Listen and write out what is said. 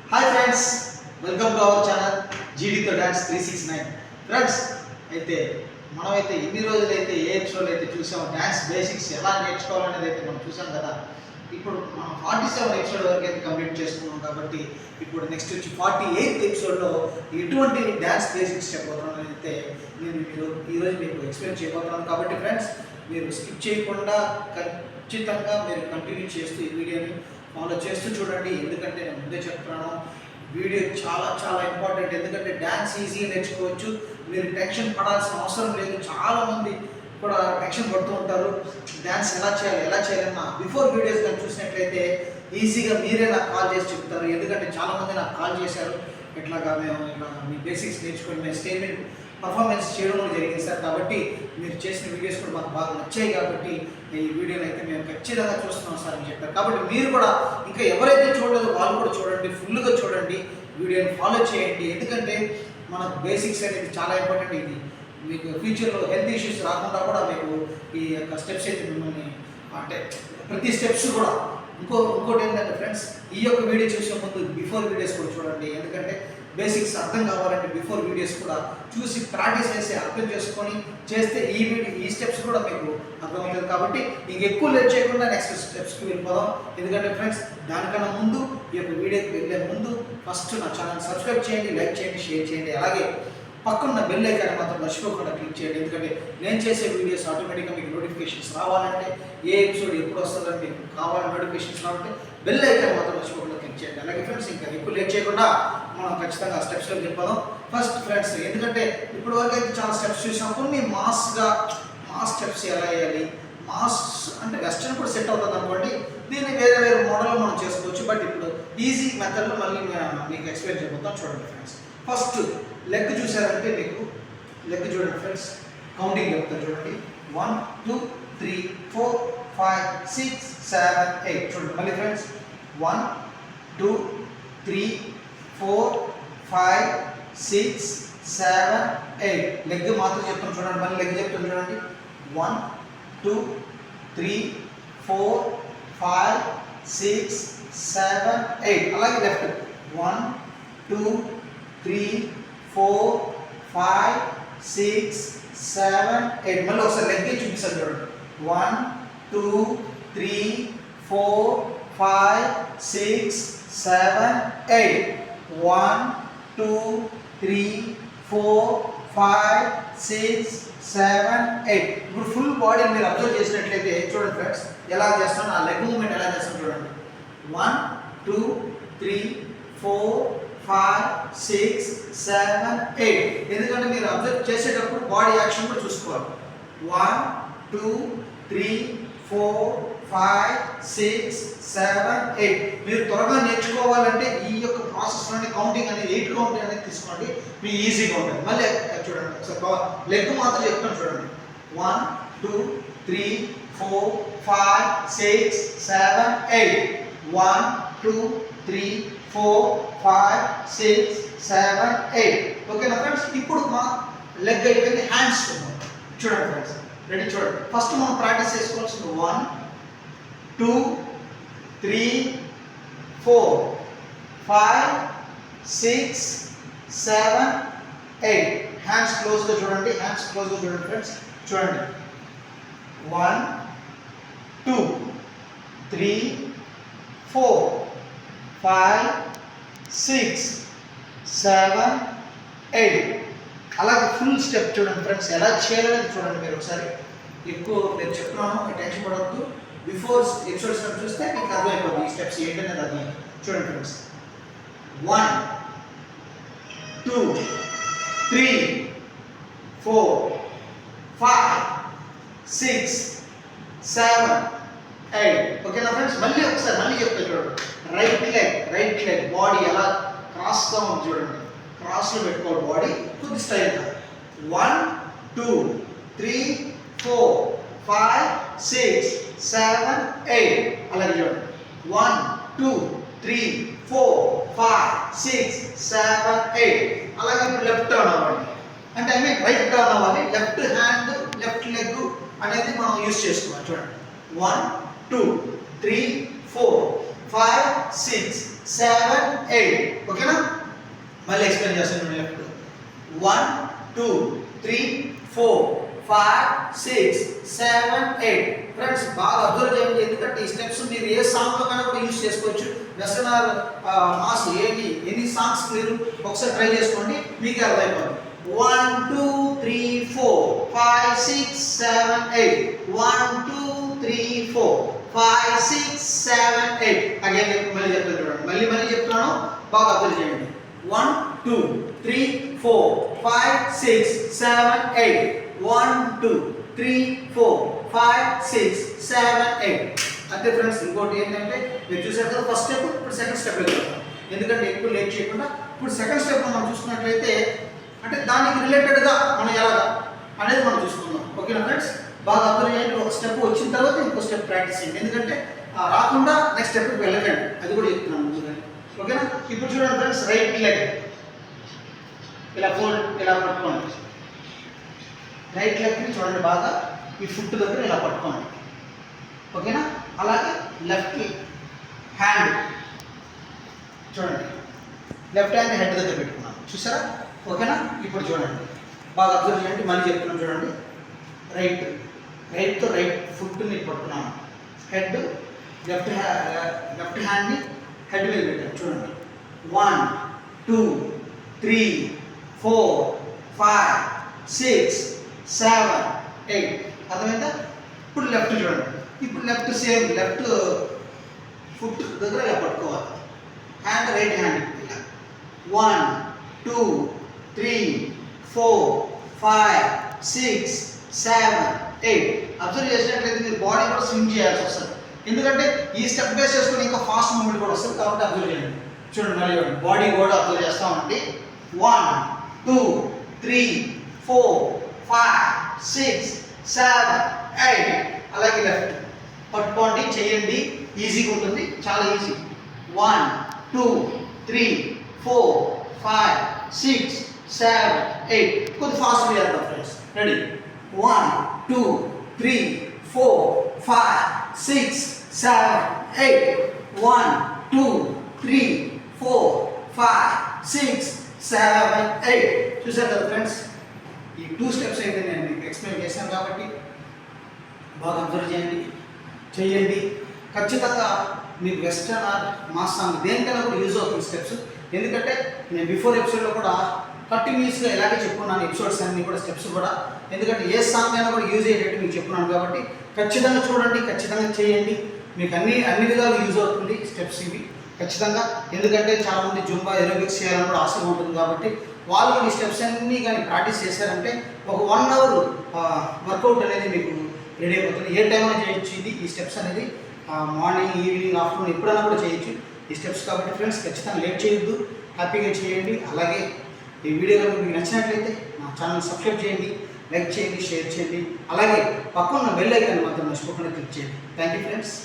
Hi friends, welcome to our channel జీడీతో dance 369. Friends, అయితే మనమైతే ఇన్ని రోజులైతే ఏ ఎపిసోడ్ అయితే చూసామో డాన్స్ బేసిక్స్ ఎలా నేర్చుకోవాలనేది అయితే మనం చూసాం కదా. ఇప్పుడు మనం 47 ఎపిసోడ్ వరకు అయితే కంప్లీట్ చేసుకున్నాం కాబట్టి ఇప్పుడు నెక్స్ట్ వచ్చి 48th ఎపిసోడ్లో ఎటువంటి డాన్స్ బేసిక్స్ చెప్పబోతున్నాను అయితే నేను ఈరోజు మీకు ఎక్స్ప్లెయిన్ చేయబోతున్నాను. కాబట్టి ఫ్రెండ్స్, మీరు స్కిప్ చేయకుండా ఖచ్చితంగా మీరు కంటిన్యూ చేస్తూ ఈ వీడియోని ఫాలో చేస్తూ చూడండి. ఎందుకంటే నేను ముందే చెప్తున్నాను, వీడియో చాలా చాలా ఇంపార్టెంట్. ఎందుకంటే డ్యాన్స్ ఈజీగా నేర్చుకోవచ్చు, మీరు టెన్షన్ పడాల్సిన అవసరం లేదు. చాలామంది కూడా టెన్షన్ పడుతూ ఉంటారు, డ్యాన్స్ ఎలా చేయాలన్న. బిఫోర్ వీడియోస్ కానీ చూసినట్లయితే ఈజీగా మీరే నాకు కాల్ చేసి చెప్తారు. ఎందుకంటే చాలామంది నాకు కాల్ చేశారు, ఇట్లాగా మేము మీ బేసిక్స్ నేర్చుకొని మేము స్టేజ్ మీద పర్ఫార్మెన్స్ చేయడం కూడా జరిగింది సార్. కాబట్టి మీరు చేసిన వీడియోస్ కూడా మాకు బాగా నచ్చాయి, కాబట్టి ఈ వీడియోని అయితే మేము ఖచ్చితంగా చూస్తున్నాం సార్ అని చెప్పారు. కాబట్టి మీరు కూడా ఇంకా ఎవరైతే చూడలేదో వాళ్ళు కూడా చూడండి, ఫుల్గా చూడండి, వీడియోని ఫాలో చేయండి. ఎందుకంటే మనకు బేసిక్స్ అనేది చాలా ఇంపార్టెంట్. ఇది మీకు ఫ్యూచర్లో హెల్త్ ఇష్యూస్ రాకుండా కూడా మీకు ఈ యొక్క స్టెప్స్ అయితే మిమ్మల్ని అంటే ప్రతి స్టెప్స్ కూడా ఇంకోటి ఏంటంటే ఫ్రెండ్స్, ఈ యొక్క వీడియో చూసే ముందు బిఫోర్ వీడియోస్ కూడా చూడండి. ఎందుకంటే బేసిక్స్ అర్థం కావాలంటే బిఫోర్ వీడియోస్ కూడా చూసి ప్రాక్టీస్ చేసి అర్థం చేసుకొని చేస్తే ఈ స్టెప్స్ కూడా మీకు అర్థమవుతుంది. కాబట్టి ఇంక ఎక్కువ లేట్ చేయకుండా నెక్స్ట్ స్టెప్స్కి వెళ్ళిపోదాం. ఎందుకంటే ఫ్రెండ్స్, దానికన్నా ముందు ఈ యొక్క వీడియోకి వెళ్ళే ముందు ఫస్ట్ నా ఛానల్ సబ్స్క్రైబ్ చేయండి, లైక్ చేయండి, షేర్ చేయండి. అలాగే పక్కన బెల్ ఐకాన్ మాత్రం మర్చిపోకుండా క్లిక్ చేయండి. ఎందుకంటే నేను చేసే వీడియోస్ ఆటోమేటిక్గా మీకు నోటిఫికేషన్స్ రావాలంటే, ఏ ఎపిసోడ్ ఎప్పుడు వస్తుందని మీకు కావాలని నోటిఫికేషన్స్ రావాలంటే బెల్ ఐకాన్ మాత్రం మర్చిపోకుండా క్లిక్ చేయండి. అలాగే ఫ్రెండ్స్, ఇంకా ఎక్కువ లేట్ చేయకుండా మనం ఖచ్చితంగా స్టెప్స్లో వెళ్ళిపోదాం. ఫస్ట్ ఫ్రెండ్స్, ఎందుకంటే ఇప్పుడు వరకు అయితే చాలా స్టెప్స్ చూసాం. కొన్ని మాస్ స్టెప్స్ ఎలా వేయాలి, మాస్ అంటే వెస్టర్న్ కూడా సెట్ అవుతుంది అనుకోండి. దీన్ని వేరే వేరే మోడల్లో మనం చేసుకోవచ్చు. బట్ ఇప్పుడు ఈజీ మెథడ్లో మళ్ళీ మీకు ఎక్స్ప్లెయిన్ చేయబోతాం. చూడండి ఫ్రెండ్స్, ఫస్ట్ లెగ్ చూసారంటే మీకు లెగ్ చూడండి ఫ్రెండ్స్, కౌంటింగ్ చెప్తాను చూడండి. 1 2 3 4 5 6 7 8. చూడండి మళ్ళీ ఫ్రెండ్స్, 1 2 3 4 5 6 7 8. లెగ్ మాత్రం చెప్తాను చూడండి. మళ్ళీ లెగ్ చెప్తాను చూడండి. 1 2 3 4 5 6 7 8. అలాగే లెఫ్ట్ 1 2 3 4 5 6 7 8. మళ్ళీ ఒకసారి లెగ్ చూపిస్తాను చూడండి. 1 2 3 4 5 6 7 8. 1 2 3 4 5 6 7 8. ఇప్పుడు ఫుల్ బాడీ మీరు అబ్జర్వ్ చేసినట్లయితే చూడండి ఫ్రెండ్స్, ఎలా చేస్తాను, ఆ లెగ్ మూమెంట్ ఎలా చేస్తాను చూడండి. 1 2 3 4 5 6 7 8. ఎందుకంటే మీరు అబ్జర్వ్ చేసేటప్పుడు బాడీ యాక్షన్ కూడా చూసుకోవాలి. 1 2 3 4 5 6 7 8. మీరు త్వరగా నేర్చుకోవాలంటే ఈ యొక్క ప్రాసెస్లోనే కౌంటింగ్ అనేది 8 కౌంటింగ్ అనేది తీసుకోండి, మీకు ఈజీగా ఉంటుంది. మళ్ళీ చూడండి, లెగ్ మాత్రం చెప్తాను చూడండి. 1 2 3 4 5 6 7 8. 1 2 3 4 5 6 7 8. ఓకేనా ఫ్రెండ్స్? ఇప్పుడు మా లెగ్ అయిపోయింది. హ్యాండ్స్ చూడండి ఫ్రెండ్స్, రెడీ చూడండి. ఫస్ట్ మనం ప్రాక్టీస్ చేసుకోవాల్సింది 1 2 3 4 5 6 7 8. హ్యాండ్స్ క్లోజ్గా చూడండి, ఫ్రెండ్స్. చూడండి, 1 2 3 4 5 6 7 8. అలాగే ఫుల్ స్టెప్ చూడండి ఫ్రెండ్స్, ఎలా చేయాలని చూడండి. మీరు ఒకసారి ఎక్కువ నేను చెప్తున్నాను, మీరు టెన్షన్ పడవద్దు. బిఫోర్ ఎపిసోడ్స్ చూస్తే మీకు అర్థమైపోతుంది ఈ స్టెప్స్ ఏంటనేది అర్థమైంది. చూడండి ఫ్రెండ్స్, 1 2 3 4 5 6 7 8. ఓకేనా ఫ్రెండ్స్? మళ్ళీ ఒకసారి మళ్ళీ చెప్తాను చూడండి. రైట్ లెగ్ బాడీ ఎలా క్రాస్గా ఉంది చూడండి, క్రాస్లో పెట్టుకోవాలి బాడీ కొద్ది స్టైల్గా. 1 2 3 4 5 6 7 8. అలాగే చూడండి, 1 2 3 4 5 6 7 8. అలాగే ఇప్పుడు లెఫ్ట్ టర్న్ అవ్వండి, అంటే రైట్ టర్న్ అవ్వాలి. లెఫ్ట్ హ్యాండ్ లెఫ్ట్ లెగ్ అనేది మనం యూజ్ చేసుకోవాలి. చూడండి, 1 2 3 4 5 6 7 8 ఓకేనా మళ్ళీ ఎక్స్ప్లెయిన్ చేస్తాను లెఫ్ట్ 1 2 3 4 5 6 7 8 ఫ్రెండ్స్ బాగా అబ్జర్వ్ చేయండి ఎందుకంటే ఈ స్టెప్స్ మీరు ఏ సాంగ్ లో కన్నా కూడా యూజ్ చేసుకోవచ్చు western or mass any songs మీరు ఒకసారి ట్రై చేసుకోండి మీకు అర్థమైపోతుంది 1 2 3 4 5 6 7 8 1 2 3 4 5 6 7 8 అగైన్ మళ్ళీ చెప్తాను చూడండి మళ్ళీ చెప్తున్నాను బాగా అబ్జర్వ్ చేయండి 1 2 3 4 5 6 7 8 1 2 3 4 5 6 7 8 అంతే ఫ్రెండ్స్ ఇంకోటి ఏంటంటే మీరు చూసారు కదా ఫస్ట్ స్టెప్ ఇప్పుడు సెకండ్ స్టెప్ వెళ్తాం ఎందుకంటే ఎక్కువ లేట్ చేయకుండా ఇప్పుడు సెకండ్ స్టెప్ మనం చూసుకున్నట్లయితే అంటే దానికి రిలేటెడ్గా మనం ఎలాగా అనేది మనం చూసుకుందాం ఓకేనా ఫ్రెండ్స్ బాగా అబ్జర్వ్ చేయండి ఒక స్టెప్ వచ్చిన తర్వాత ఇంకో స్టెప్ ప్రాక్టీస్ చేయండి ఎందుకంటే రాకుండా నెక్స్ట్ స్టెప్కి వెళ్ళకండి అది కూడా చెప్తున్నాను ముందుగా ఓకేనా ఇప్పుడు చూడండి ఫ్రెండ్స్ రైట్ లెగ్ ఇలా ఫోల్డ్ ఇలా పట్టుకోండి రైట్ లెగ్ని చూడండి బాగా ఈ ఫుట్ దగ్గర ఇలా పట్టుకోండి ఓకేనా అలాగే లెఫ్ట్ హ్యాండ్ చూడండి లెఫ్ట్ హ్యాండ్ హెడ్ దగ్గర పెట్టుకున్నాను చూసారా ఓకేనా ఇప్పుడు చూడండి బాగా అబ్జర్వ్ చేయండి మళ్ళీ చెప్తున్నాను చూడండి రైట్తో రైట్ ఫుట్ని పట్టుకున్నాను హెడ్ లెఫ్ట్ హ్యాండ్ని హెడ్ మీద పెట్టాను చూడండి 1 2 3 4 5 6 7 8 అర్థమైందా ఇప్పుడు లెఫ్ట్ చూడండి ఇప్పుడు లెఫ్ట్ సేమ్ లెఫ్ట్ ఫుట్ దగ్గర ఇలా పట్టుకోవాలి హ్యాండ్ రైట్ హ్యాండ్ ఇలా 1 2 3 4 5 6 7 8 అబ్జర్వ్ చేసినట్లయితే మీరు బాడీ కూడా స్వింగ్ చేయాల్సి వస్తుంది ఎందుకంటే ఈ స్టెప్ బేస్ చేసుకుని ఇంకా ఫాస్ట్ మూమెంట్ కూడా వస్తుంది కాబట్టి అబ్జర్వ్ చేయండి చూడండి మళ్ళీ బాడీ కూడా అబ్జర్వ్ చేస్తామండి 1 2 3 4 5 6 7 8 అలాగే లెఫ్ట్ పట్టుకోండి చేయండి ఈజీగా ఉంటుంది చాలా ఈజీ 1 2 3 4 5 6 7 8 కొద్ది ఫాస్ట్ చేద్దాం ఫ్రెండ్స్ రెడీ 1 2 3 4 5 6 7 8 1 2 3 4 5 6 7 8 చూసారు కదా ఫ్రెండ్స్ ఈ 2 స్టెప్స్ అయితే నేను మీకు ఎక్స్ప్లెయిన్ చేశాను కాబట్టి బాగా అబ్జర్వ్ చేయండి ఖచ్చితంగా మీకు వెస్టర్న్ ఆర్ మాస్ సాంగ్ దేనికైనా కూడా యూజ్ అవుతుంది స్టెప్స్ ఎందుకంటే నేను బిఫోర్ ఎపిసోడ్లో కూడా కంటిన్యూస్గా ఇలాగే చెప్పుకున్నాను ఎపిసోడ్స్ అన్ని కూడా స్టెప్స్ కూడా ఎందుకంటే ఏ సాంగ్ అయినా కూడా యూజ్ అయ్యేటట్టు మీకు చెప్పుకున్నాను కాబట్టి ఖచ్చితంగా చూడండి ఖచ్చితంగా చేయండి మీకు అన్ని విధాలు యూజ్ అవుతుంది స్టెప్స్ ఇవి ఖచ్చితంగా ఎందుకంటే చాలామంది జుంబా ఎరోబిక్స్ చేయాలని కూడా ఆసక్తి ఉంటుంది కాబట్టి వాళ్ళు ఈ స్టెప్స్ అన్నీ కానీ ప్రాక్టీస్ చేశారంటే ఒక 1 అవర్ వర్కౌట్ అనేది మీకు రెడీ అయిపోతుంది ఏ టైంలో చేయొచ్చు ఇది ఈ స్టెప్స్ అనేది మార్నింగ్ ఈవినింగ్ ఆఫ్టర్నూన్ ఎప్పుడైనా కూడా చేయొచ్చు ఈ స్టెప్స్ కాబట్టి ఫ్రెండ్స్ ఖచ్చితంగా లేట్ చేయొద్దు హ్యాపీగా చేయండి అలాగే ఈ వీడియో కనుక మీకు నచ్చినట్లయితే నా ఛానల్ సబ్స్క్రైబ్ చేయండి లైక్ చేయండి షేర్ చేయండి అలాగే పక్కన బెల్ ఐకాన్ మాత్రం మర్చిపోకుండా క్లిక్ చేయండి థ్యాంక్ యూ ఫ్రెండ్స్